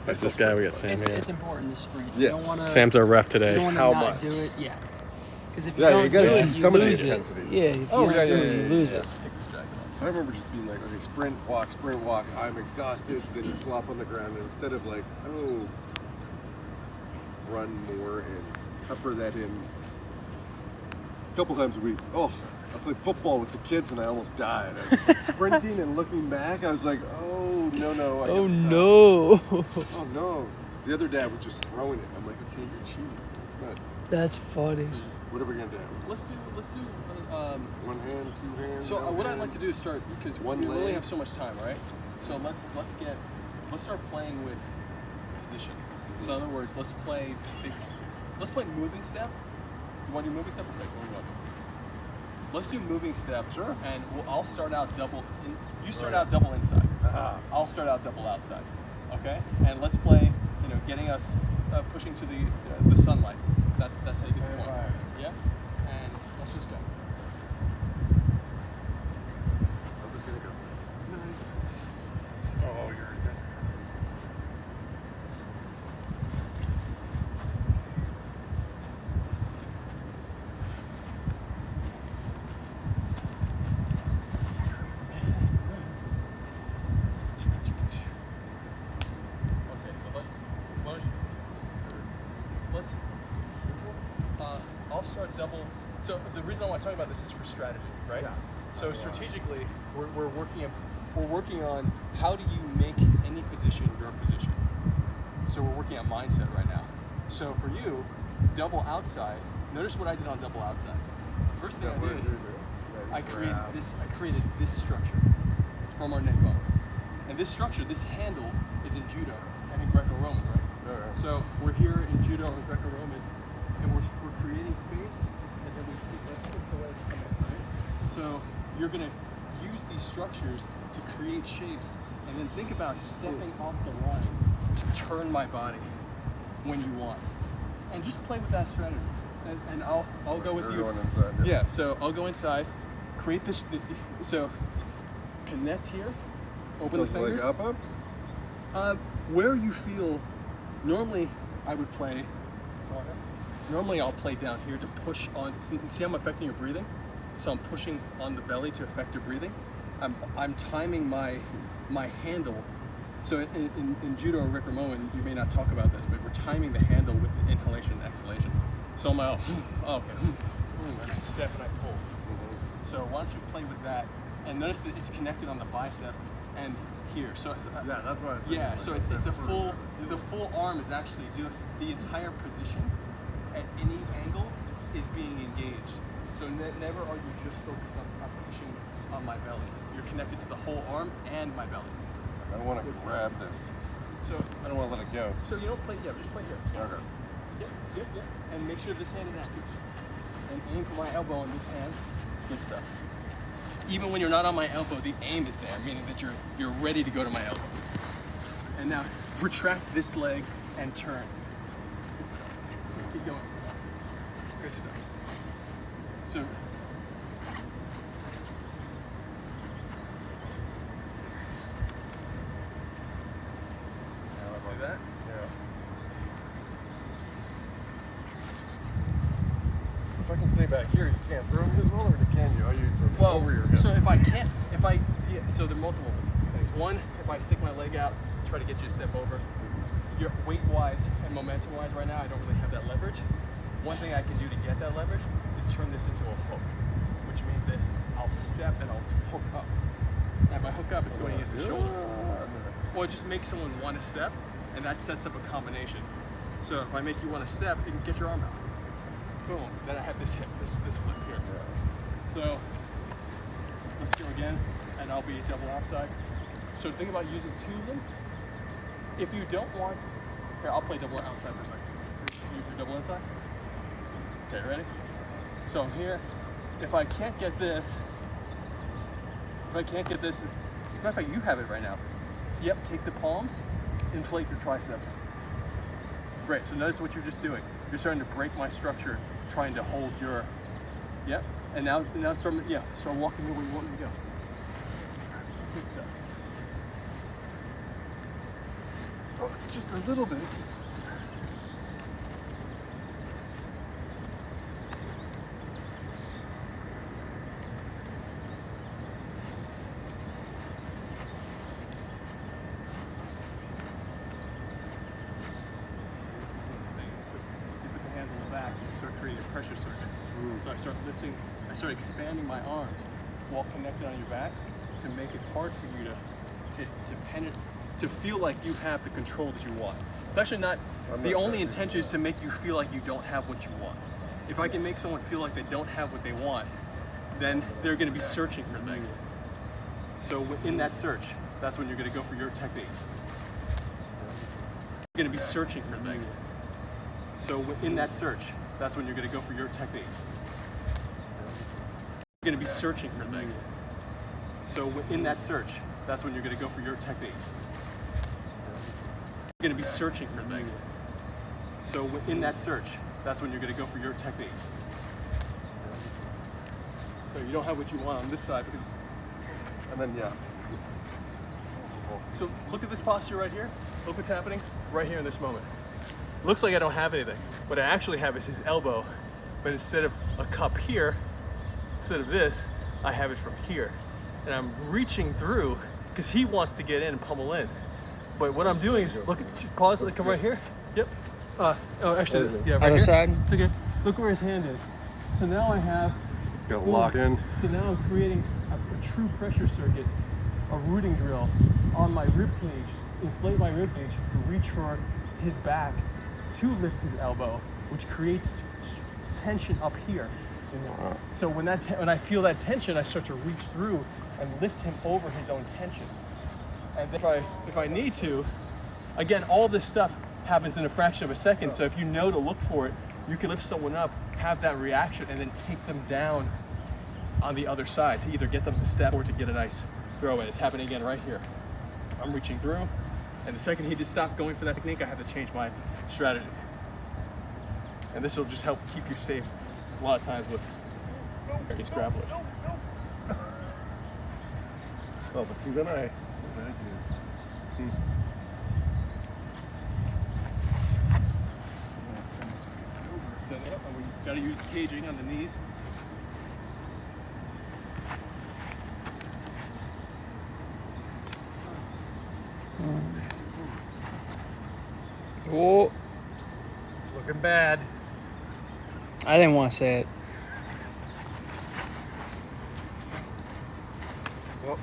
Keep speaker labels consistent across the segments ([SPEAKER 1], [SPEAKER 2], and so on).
[SPEAKER 1] That's this guy. We got Sam here.
[SPEAKER 2] It's important to sprint.
[SPEAKER 3] Yes.
[SPEAKER 2] You don't want to.
[SPEAKER 1] Sam's our ref today.
[SPEAKER 2] You don't want to
[SPEAKER 3] How
[SPEAKER 2] not
[SPEAKER 3] much?
[SPEAKER 2] do it. Yeah. Because if you
[SPEAKER 3] Yeah,
[SPEAKER 2] don't
[SPEAKER 3] you gotta
[SPEAKER 2] do it,
[SPEAKER 3] keep
[SPEAKER 2] you
[SPEAKER 3] some of the
[SPEAKER 2] lose it.
[SPEAKER 3] intensity.
[SPEAKER 2] Yeah. If you
[SPEAKER 3] Oh,
[SPEAKER 2] don't
[SPEAKER 3] yeah,
[SPEAKER 2] do
[SPEAKER 3] yeah,
[SPEAKER 2] it,
[SPEAKER 3] yeah,
[SPEAKER 2] you lose
[SPEAKER 3] yeah.
[SPEAKER 2] it.
[SPEAKER 4] Take this jacket off.
[SPEAKER 3] I remember just being like, okay, sprint, walk. I'm exhausted. Then you flop on the ground, and instead of like, oh, run more and pepper that in. A couple times a week. Oh, I played football with the kids, and I almost died. I was sprinting and looking back, I was like, oh no. I
[SPEAKER 2] Oh
[SPEAKER 3] gotta
[SPEAKER 2] no.
[SPEAKER 3] stop. Oh no. The other dad was just throwing it. I'm like, okay, you're cheating. It's not.
[SPEAKER 2] That's funny.
[SPEAKER 3] What are we gonna do?
[SPEAKER 4] Let's do.
[SPEAKER 3] One hand, two hands.
[SPEAKER 4] So
[SPEAKER 3] no
[SPEAKER 4] what I'd
[SPEAKER 3] hand?
[SPEAKER 4] like to do is start because we
[SPEAKER 3] One
[SPEAKER 4] only
[SPEAKER 3] leg.
[SPEAKER 4] have so much time, right? So let's start playing with positions. So in other words, let's play moving step. You want to do moving step or fixed? What do you want to do? Let's do moving step.
[SPEAKER 3] Sure.
[SPEAKER 4] And I'll start out double. You start out double inside.
[SPEAKER 3] Uh-huh.
[SPEAKER 4] I'll start out double outside. Okay. And let's play. Getting us pushing to the sunlight. That's how you get the point.
[SPEAKER 3] Right.
[SPEAKER 4] Yeah. And let's just go.
[SPEAKER 3] I'm just gonna go. Nice. Oh, you're good.
[SPEAKER 4] Okay, so let's I'll start double. So the reason I want to talk about this is for strategy, right?
[SPEAKER 3] Yeah.
[SPEAKER 4] So strategically, we're working on how do you make any position your position. So we're working on mindset right now. So for you, double outside. Notice what I did on double outside. First thing I did, I created this structure. It's from our neck bone. And this structure, this handle, is in judo and in Greco-Roman, right?
[SPEAKER 3] Alright.
[SPEAKER 4] So we're here in judo and Greco-Roman, and we're creating space, and then we take that takes away and come in, right? So you're gonna use these structures to create shapes, and then think about stepping off the line to turn my body when you want, and just play with that strategy. And I'll go with
[SPEAKER 3] You're
[SPEAKER 4] you.
[SPEAKER 3] going inside.
[SPEAKER 4] Yeah, so I'll go inside, create this, so connect here, open the
[SPEAKER 3] So
[SPEAKER 4] fingers.
[SPEAKER 3] it's like up?
[SPEAKER 4] Where you feel, normally I would play, normally I'll play down here to push on, see how I'm affecting your breathing? So I'm pushing on the belly to affect your breathing. I'm timing my handle. So in judo or Greco-Roman, you may not talk about this, but we're timing the handle with the inhalation and exhalation. So I'm like, and I step and I pull. So why don't you play with that? And notice that it's connected on the bicep and here. So it's,
[SPEAKER 3] Yeah, that's what I was thinking.
[SPEAKER 4] yeah, so it's a full, the full arm is actually doing, the entire position at any angle is being engaged. So never are you just focused on pushing on my belly. You're connected to the whole arm and my belly.
[SPEAKER 3] I want to grab this.
[SPEAKER 4] So
[SPEAKER 3] I don't want to let it go.
[SPEAKER 4] So you don't play, just play here.
[SPEAKER 3] Okay.
[SPEAKER 4] Yep. And make sure this hand is active. And aim for my elbow in this hand. Good stuff. Even when you're not on my elbow, the aim is there, meaning that you're ready to go to my elbow. And now retract this leg and turn. Keep going. Good stuff. So like that.
[SPEAKER 3] Yeah. If I can stay back here, you can't throw them as well, or can you? Oh, you throw them over your hip.
[SPEAKER 4] So so there are multiple things. One, if I stick my leg out, try to get you to step over. Your weight-wise and momentum-wise right now, I don't really have that leverage. One thing I can do to get that leverage is turn this into a hook, which means that I'll step and I'll hook up. And if I hook up, it's going against the shoulder. Or just make someone want to step, and that sets up a combination. So if I make you want to step, you can get your arm out. Boom. Then I have this hip, this flip here. So let's go again, and I'll be double outside. So think about using two of them. If you don't want, here, I'll play double outside for a second. You double inside? Okay, ready? So I'm here. If I can't get this, as a matter of fact, you have it right now. So, yep, take the palms, inflate your triceps. Great, so notice what you're just doing. You're starting to break my structure, trying to hold your, yep. And now start walking the way you want me to go. Good stuff.
[SPEAKER 3] it's just a little bit.
[SPEAKER 4] Creating a pressure circuit. So I start lifting, I start expanding my arms while connected on your back to make it hard for you to feel like you have the control that you want. It's actually not, the only intention is to make you feel like you don't have what you want. If I can make someone feel like they don't have what they want, then they're going to be searching for things. So in that search, that's when you're going to go for your techniques. You're going to be searching for things. So in that search, that's when you're going to go for your techniques. You're going to be searching for things. So in that search, that's when you're going to go for your techniques. You're going to be searching for things. So in that search, that's when you're going to go for your techniques. So you don't have what you want on this side because...
[SPEAKER 3] And then, yeah.
[SPEAKER 4] So look at this posture right here. Look what's happening right here in this moment. Looks like I don't have anything. What I actually have is his elbow, but instead of a cup here, instead of this, I have it from here. And I'm reaching through because he wants to get in and pummel in. But what I'm doing is, look at, pause, come right here. Yep. Oh, actually, yeah, right
[SPEAKER 2] Other
[SPEAKER 4] here.
[SPEAKER 2] side?
[SPEAKER 4] It's okay. Look where his hand is. So now I have...
[SPEAKER 3] Got locked in.
[SPEAKER 4] So now I'm creating a true pressure circuit, a rooting drill on my rib cage, inflate my rib cage, reach for his back, to lift his elbow, which creates tension up here. So when I feel that tension, I start to reach through and lift him over his own tension. And then if I need to, again, all this stuff happens in a fraction of a second. So if you know to look for it, you can lift someone up, have that reaction, and then take them down on the other side to either get them to step or to get a nice throw in. It's happening again right here. I'm reaching through. And the second he just stopped going for that technique, I have to change my strategy. And this will just help keep you safe a lot of times with these grapplers.
[SPEAKER 3] Oh, but see, then I did.
[SPEAKER 4] Set it up, and we gotta use the caging on the knees.
[SPEAKER 2] Oh,
[SPEAKER 3] It's looking bad.
[SPEAKER 2] I didn't want to say it.
[SPEAKER 3] Well,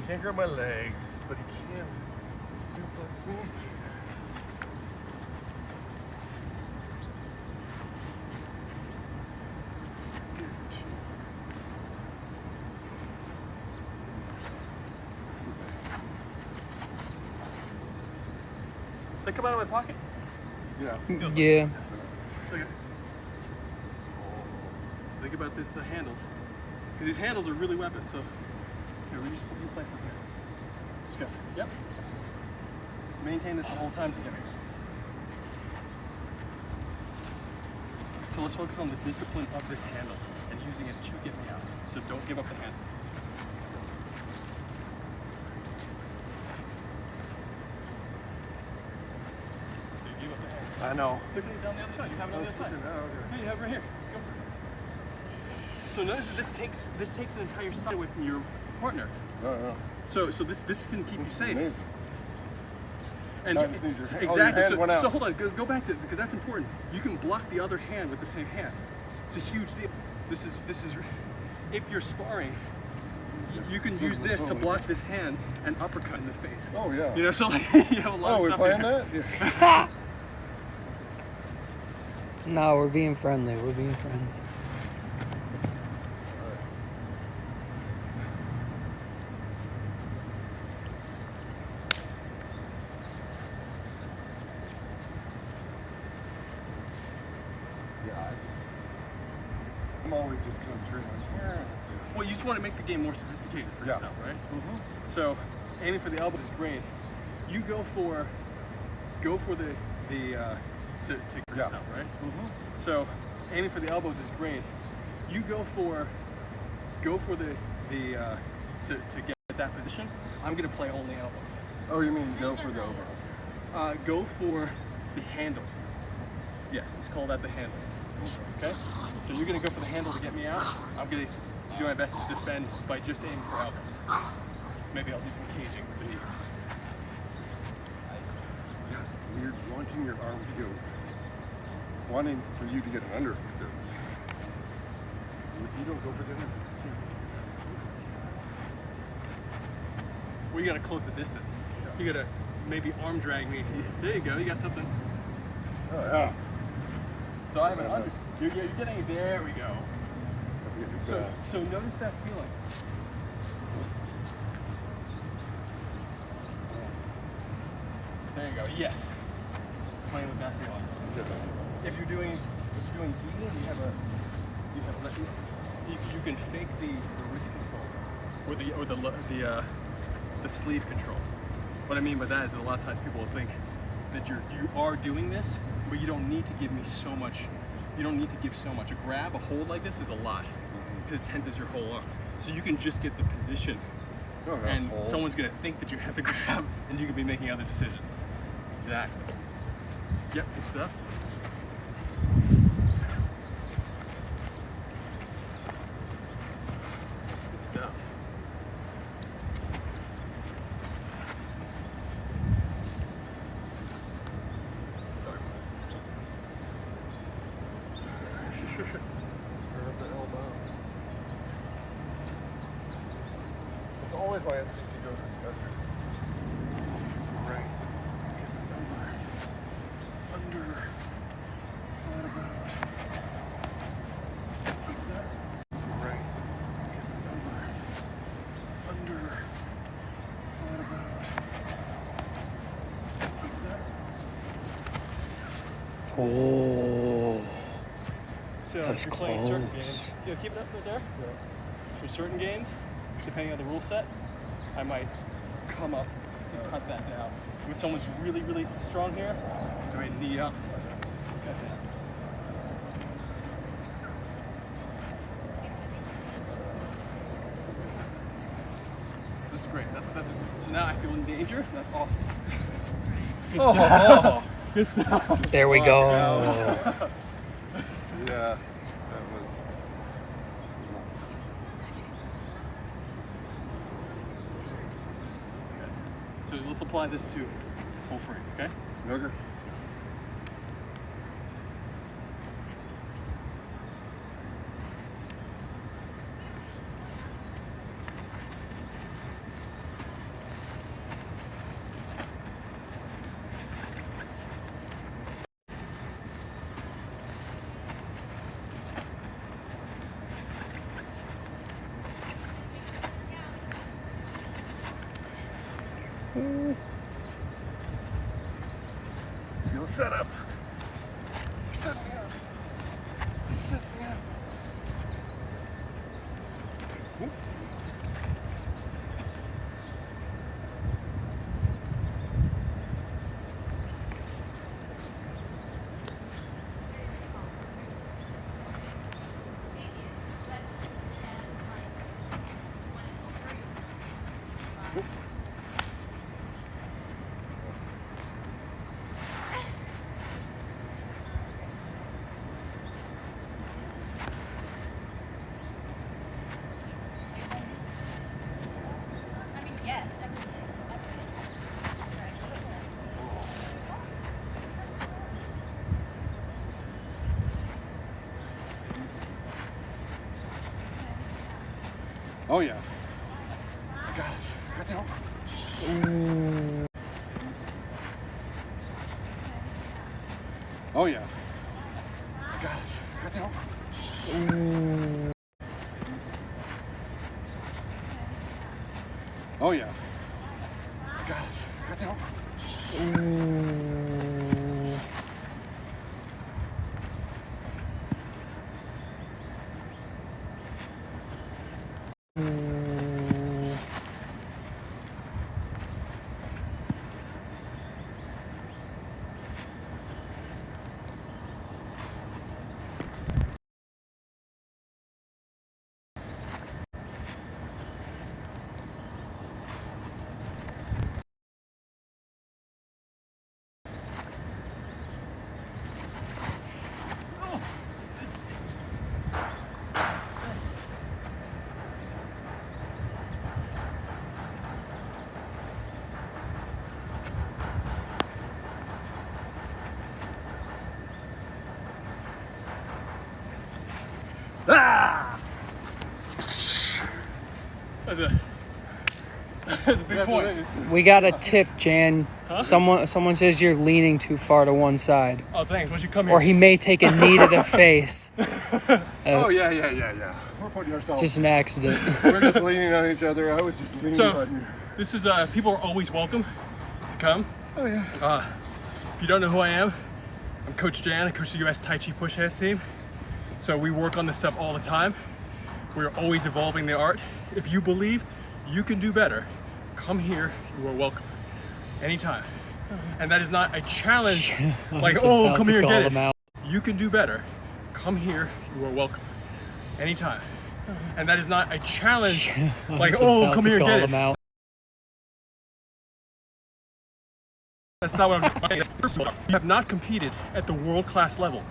[SPEAKER 3] can't grab my legs, but he can just suplex me.
[SPEAKER 4] They come out of my pocket.
[SPEAKER 3] Yeah.
[SPEAKER 2] Yeah.
[SPEAKER 4] It's okay. So think about this, the handles. These handles are really weapons, so here, we just put you play from here. Just go. Yep. Maintain this the whole time together. So let's focus on the discipline of this handle and using it to get me out. So don't give up the handle.
[SPEAKER 3] I know.
[SPEAKER 4] Take it down the other side. You have it on the other side. Hey, you have it right here. Go for it. So notice that this takes an entire side away from your partner.
[SPEAKER 3] No.
[SPEAKER 4] So this can keep you safe.
[SPEAKER 3] Amazing.
[SPEAKER 4] And
[SPEAKER 3] Not just need your hand.
[SPEAKER 4] exactly.
[SPEAKER 3] Oh, your hand went out.
[SPEAKER 4] So hold on. Go back to it because that's important. You can block the other hand with the same hand. It's a huge deal. This is if you're sparring, you can use this to block this hand and uppercut in the face.
[SPEAKER 3] Oh yeah.
[SPEAKER 4] You know, so like, you have a lot of
[SPEAKER 3] we're
[SPEAKER 4] stuff
[SPEAKER 3] playing
[SPEAKER 4] here.
[SPEAKER 3] that? Yeah.
[SPEAKER 2] No, we're being friendly. We're being friendly.
[SPEAKER 3] I'm always just concentrating on here.
[SPEAKER 4] Well, you just want to make the game more sophisticated for
[SPEAKER 3] Yeah.
[SPEAKER 4] yourself, right?
[SPEAKER 3] Mm-hmm.
[SPEAKER 4] So aiming for the elbows is great. You go for the to
[SPEAKER 3] Yeah.
[SPEAKER 4] yourself, right?
[SPEAKER 3] Mm-hmm.
[SPEAKER 4] So aiming for the elbows is great. You go for go for to get that position, I'm gonna play only elbows.
[SPEAKER 3] Oh, you mean go for the overhook?
[SPEAKER 4] Go for the handle. Yes, let's call that the handle. Okay? So you're gonna go for the handle to get me out. I'm gonna do my best to defend by just aiming for elbows. Maybe I'll do some caging with the knees.
[SPEAKER 3] Yeah, it's weird wanting your arm to go, wanting for you to get an underhook those. If you don't go for the underhook, you can't.
[SPEAKER 4] Well, you gotta close the distance. You gotta maybe arm drag me. There you go, you got something.
[SPEAKER 3] Oh, yeah.
[SPEAKER 4] So I have an under. You're getting, there we go.
[SPEAKER 3] Have to get your back.
[SPEAKER 4] So notice that feeling. There you go, yes. Playing with that feeling. If you're doing gi, you can fake the wrist control or the sleeve control. What I mean by that is that a lot of times people will think that you are doing this, but you don't need to give me so much. You don't need to give so much. A grab, a hold like this is a lot because it tenses your whole arm. So you can just get the position, and someone's gonna think that you have to grab, and you can be making other decisions. Exactly. Yep, good stuff. Good stuff. Sorry.
[SPEAKER 3] Grab the elbow. It's always my instinct to go for the under. Right. Is it over? Under. Thought about. Like that. Right. Is it over? Under. Thought about. Like that.
[SPEAKER 2] Oh,
[SPEAKER 4] So
[SPEAKER 2] That was
[SPEAKER 4] if you're playing certain
[SPEAKER 2] close.
[SPEAKER 4] games, keep it up right there. For certain games, depending on the rule set, I might come up to cut that down. When someone's really, really strong here, I might knee up, cut down. So this is great. So now I feel in danger. That's awesome. Good stuff. Good stuff.
[SPEAKER 2] there we go.
[SPEAKER 3] Yeah, that was.
[SPEAKER 4] So let's apply this to full frame, okay?
[SPEAKER 3] Okay. Feel set up. Set me up. Set me up. Whoop.
[SPEAKER 5] I mean, yes, everything.
[SPEAKER 3] Oh yeah. I got it. I got the over. Oh yeah. I got it. I got the over. Oh yeah. I got it. I got the over.
[SPEAKER 4] That's a big point.
[SPEAKER 2] We got a tip, Jan. Someone says you're leaning too far to one side.
[SPEAKER 4] Oh, thanks. Once you come here.
[SPEAKER 2] Or he may take a knee to the face.
[SPEAKER 3] Oh, yeah. We're putting ourselves.
[SPEAKER 2] Just an accident.
[SPEAKER 3] We're just leaning on each other. I was just leaning on you.
[SPEAKER 4] This is, people are always welcome to come.
[SPEAKER 3] Oh, yeah.
[SPEAKER 4] If you don't know who I am, I'm Coach Jan. I coach the U.S. Tai Chi Push Hands team. So we work on this stuff all the time. We're always evolving the art. If you believe you can do better, come here. You are welcome. Anytime. And that is not a challenge. Like, oh, come here and get it. You can do better. Come here. You are welcome. Anytime. And that is not a challenge. Like, oh, come here and get it. That's not what I'm saying. First of all, you have not competed at the world-class level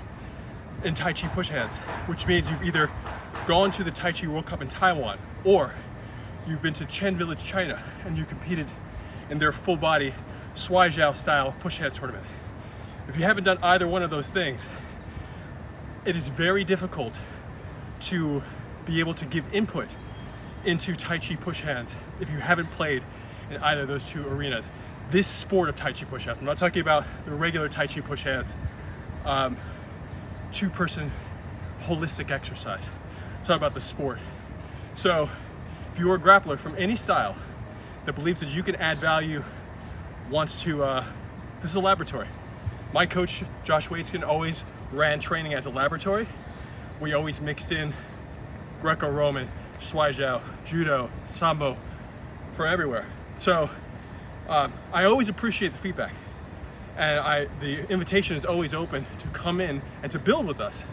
[SPEAKER 4] in Tai Chi push hands, which means you've either gone to the Tai Chi World Cup in Taiwan, or you've been to Chen Village, China, and you competed in their full-body Shuai Jiao style push hands tournament. If you haven't done either one of those things, it is very difficult to be able to give input into Tai Chi push hands if you haven't played in either of those two arenas. This sport of Tai Chi push hands, I'm not talking about the regular Tai Chi push hands, two-person holistic exercise. I'm talking about the sport. So if you're a grappler from any style that believes that you can add value, wants to, this is a laboratory. My coach, Josh Waitskin, always ran training as a laboratory. We always mixed in Greco-Roman, Shuai Jiao, Judo, Sambo, from everywhere. So I always appreciate the feedback. And the invitation is always open to come in and to build with us,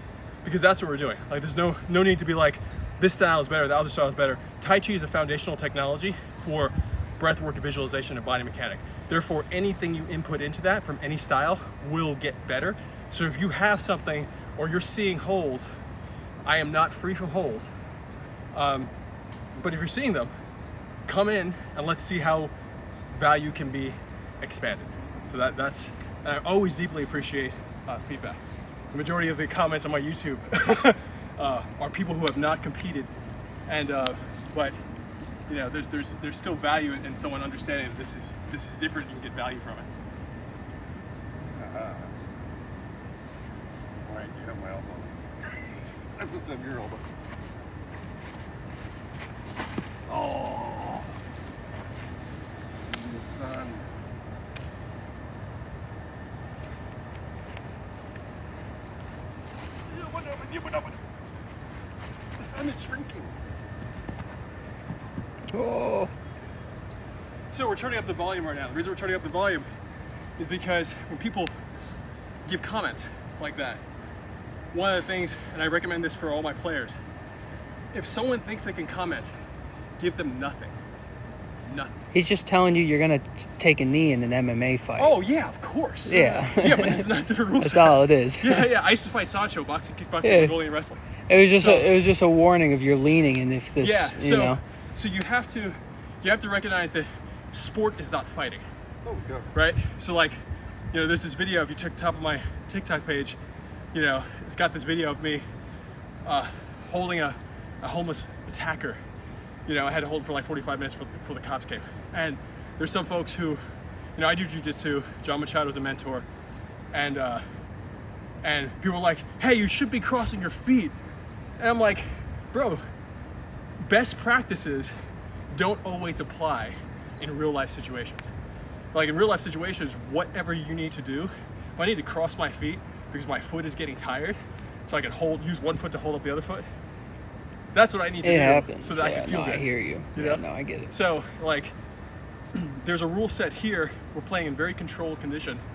[SPEAKER 4] because that's what we're doing. Like, there's no need to be like, this style is better, the other style is better. Tai Chi is a foundational technology for breathwork, visualization, and body mechanic. Therefore, anything you input into that from any style will get better. So if you have something or you're seeing holes, I am not free from holes. But if you're seeing them, come in and let's see how value can be expanded. So that's, and I always deeply appreciate feedback. The majority of the comments on my YouTube are people who have not competed, and but you know, there's still value in someone understanding that this is different. You can get value from it.
[SPEAKER 3] All right, you have my elbow. I'm supposed to have your elbow. Oh, the sun. The sun is shrinking.
[SPEAKER 2] Oh.
[SPEAKER 4] So we're turning up the volume right now. The reason we're turning up the volume is because when people give comments like that, one of the things, and I recommend this for all my players, if someone thinks they can comment, give them nothing. Nothing.
[SPEAKER 2] He's just telling you you're gonna take a knee in an MMA fight.
[SPEAKER 4] Oh yeah, of course.
[SPEAKER 2] Yeah.
[SPEAKER 4] Yeah, but this is not different rules.
[SPEAKER 2] That's all it is.
[SPEAKER 4] Yeah. I used to fight Sancho, boxing, kickboxing,
[SPEAKER 2] Yeah.
[SPEAKER 4] Mongolian wrestling.
[SPEAKER 2] It was just a warning of your leaning, and if this,
[SPEAKER 4] Yeah.
[SPEAKER 2] you know.
[SPEAKER 4] So you have to recognize that sport is not fighting.
[SPEAKER 3] Oh, go.
[SPEAKER 4] Right? So like, you know, there's this video, if you check the top of my TikTok page, you know, it's got this video of me holding a homeless attacker. You know, I had to hold him for like 45 minutes before the cops came. And there's some folks who, you know, I do jiu-jitsu, John Machado's a mentor, and people are like, hey, you should be crossing your feet. And I'm like, bro, best practices don't always apply in real life situations. Like in real life situations, whatever you need to do, if I need to cross my feet because my foot is getting tired, so I can use one foot to hold up the other foot, that's what I need to do.
[SPEAKER 2] It happens.
[SPEAKER 4] So that I can feel good.
[SPEAKER 2] I hear you.
[SPEAKER 4] You
[SPEAKER 2] Yeah,
[SPEAKER 4] know?
[SPEAKER 2] no, I get it.
[SPEAKER 4] So like, there's a rule set here. We're playing in very controlled conditions,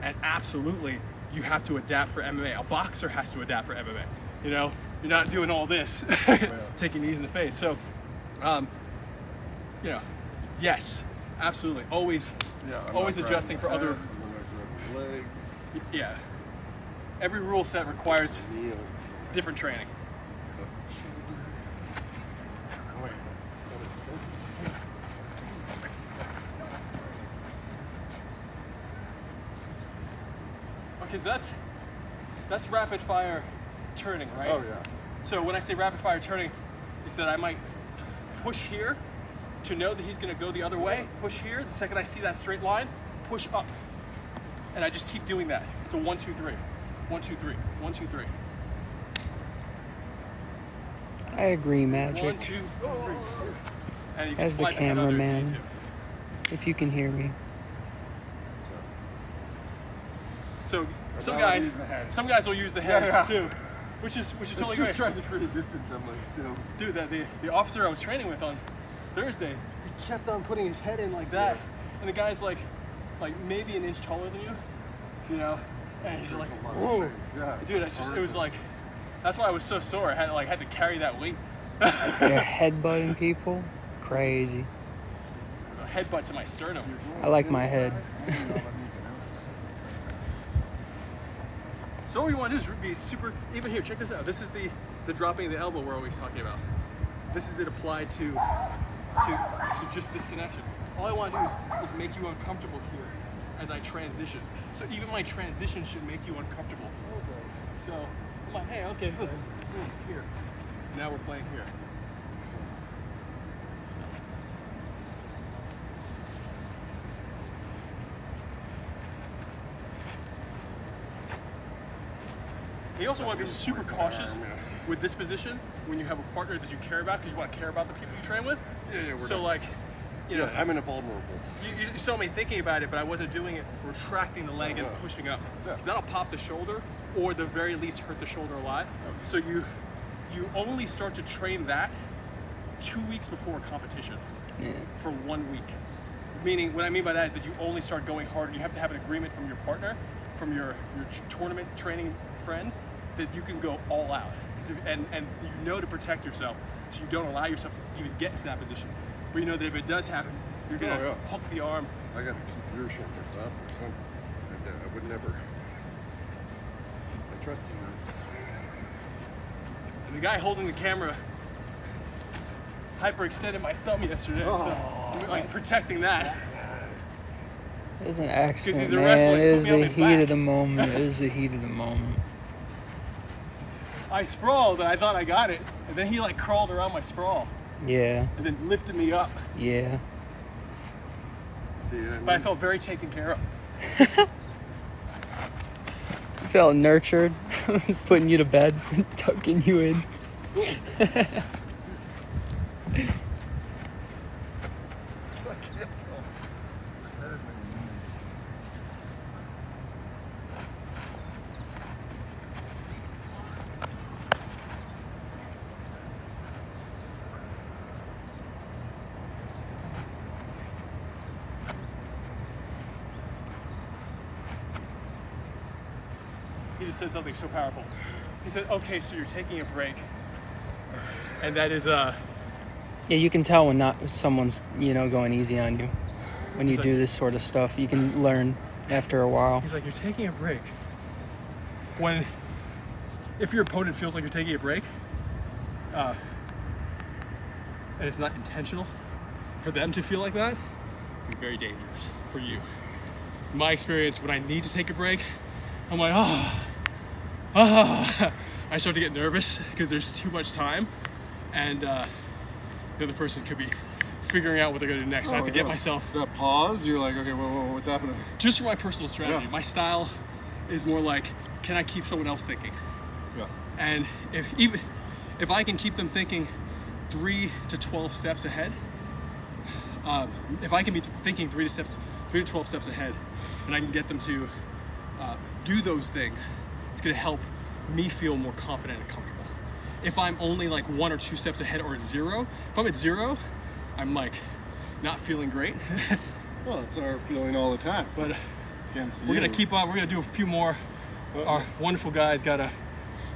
[SPEAKER 4] and absolutely you have to adapt for MMA. A boxer has to adapt for MMA. You know, you're not doing all this, taking knees in the face. So, you know, yes, absolutely, always adjusting for other.
[SPEAKER 3] Legs.
[SPEAKER 4] Yeah, every rule set requires
[SPEAKER 3] Kneel.
[SPEAKER 4] different training.
[SPEAKER 3] Wait.
[SPEAKER 4] Okay, so that's rapid fire turning, right?
[SPEAKER 3] Oh yeah.
[SPEAKER 4] So when I say rapid fire turning, it's that I might push here to know that he's going to go the other way, push here. The second I see that straight line, push up. And I just keep doing that. It's a 1, 2, 3. 1, 2, 3. 1, 2, 3.
[SPEAKER 2] I agree, Magic.
[SPEAKER 4] 1, 2, 3. And you can
[SPEAKER 2] As the
[SPEAKER 4] slide head under if you need
[SPEAKER 2] cameraman,
[SPEAKER 4] to.
[SPEAKER 2] if you can hear me.
[SPEAKER 4] So some guys will use the head too, which is totally
[SPEAKER 3] just
[SPEAKER 4] great.
[SPEAKER 3] trying to create distance. I'm like, you know,
[SPEAKER 4] Dude, the officer I was training with on Thursday, he kept on putting his head in like that, and the guy's like maybe an inch taller than you know, and he's like, whoa, dude, it was like, that's why I was so sore. I had to carry that weight.
[SPEAKER 2] They're headbutting people, crazy.
[SPEAKER 4] A headbutt to my sternum.
[SPEAKER 2] I like my head.
[SPEAKER 4] So all we want to do is be super, even here, check this out. This is the dropping of the elbow we're always talking about. This is it applied to just this connection. All I want to do is make you uncomfortable here as I transition. So even my transition should make you uncomfortable. So I'm like, hey, okay, look, here. Now we're playing here. You also want to be super cautious with this position when you have a partner that you care about, because you want to care about the people you train with.
[SPEAKER 3] Yeah, we're
[SPEAKER 4] so
[SPEAKER 3] done.
[SPEAKER 4] like, you know,
[SPEAKER 3] I'm in a vulnerable.
[SPEAKER 4] you saw me thinking about it, but I wasn't doing it retracting the leg and pushing up.
[SPEAKER 3] Yeah.
[SPEAKER 4] Because that'll pop the shoulder, or at the very least hurt the shoulder a lot. So you only start to train that 2 weeks before a competition for 1 week. Meaning, what I mean by that is that you only start going hard. You have to have an agreement from your partner, from your tournament training friend, that you can go all out. And you know to protect yourself, so you don't allow yourself to even get into that position. But you know that if it does happen, you're gonna hook the arm.
[SPEAKER 3] I gotta keep your shoulders up or something. I would never. I trust you.
[SPEAKER 4] And the guy holding the camera hyperextended my thumb yesterday, so like protecting that.
[SPEAKER 2] It's an accident,
[SPEAKER 4] he's a
[SPEAKER 2] man.
[SPEAKER 4] wrestler,
[SPEAKER 2] It
[SPEAKER 4] he
[SPEAKER 2] is
[SPEAKER 4] put me on
[SPEAKER 2] the
[SPEAKER 4] my
[SPEAKER 2] heat
[SPEAKER 4] back.
[SPEAKER 2] of the moment. It is the heat of the moment.
[SPEAKER 4] I sprawled and I thought I got it, and then he like crawled around my sprawl
[SPEAKER 2] Yeah,
[SPEAKER 4] and then lifted me up.
[SPEAKER 2] yeah.
[SPEAKER 3] See,
[SPEAKER 4] But I felt very taken care of.
[SPEAKER 2] Felt nurtured, putting you to bed, tucking you in.
[SPEAKER 4] He just said something so powerful. He said, okay, so you're taking a break. And that is,
[SPEAKER 2] Yeah, you can tell when not someone's, going easy on you. When you
[SPEAKER 4] He's
[SPEAKER 2] do
[SPEAKER 4] like-
[SPEAKER 2] this sort of stuff, you can learn after a while.
[SPEAKER 4] he's like, you're taking a break. If your opponent feels like you're taking a break, and it's not intentional for them to feel like that, it'd be very dangerous for you. In my experience, when I need to take a break, I'm like, I start to get nervous because there's too much time, and the other person could be figuring out what they're going to do next. So I have to get myself,
[SPEAKER 3] that pause. You're like, okay, whoa, what's happening?
[SPEAKER 4] just for my personal strategy.
[SPEAKER 3] Yeah.
[SPEAKER 4] My style is more like, can I keep someone else thinking?
[SPEAKER 3] Yeah.
[SPEAKER 4] And if I can keep them thinking 3 to 12 steps ahead, if I can be thinking 3 to 12 steps ahead, and I can get them to do those things, it's going to help me feel more confident and comfortable. If I'm only like 1 or 2 steps ahead or at 0, if I'm at 0, I'm like not feeling great.
[SPEAKER 3] Well, it's our feeling all the time.
[SPEAKER 4] But
[SPEAKER 3] Against
[SPEAKER 4] we're
[SPEAKER 3] you.
[SPEAKER 4] gonna keep on. We're gonna do a few more. Our wonderful guys gotta.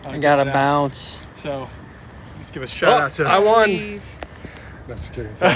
[SPEAKER 2] I gotta
[SPEAKER 4] get out.
[SPEAKER 2] bounce.
[SPEAKER 4] So let's give a shout out to.
[SPEAKER 3] I won. No, just kidding. Sorry.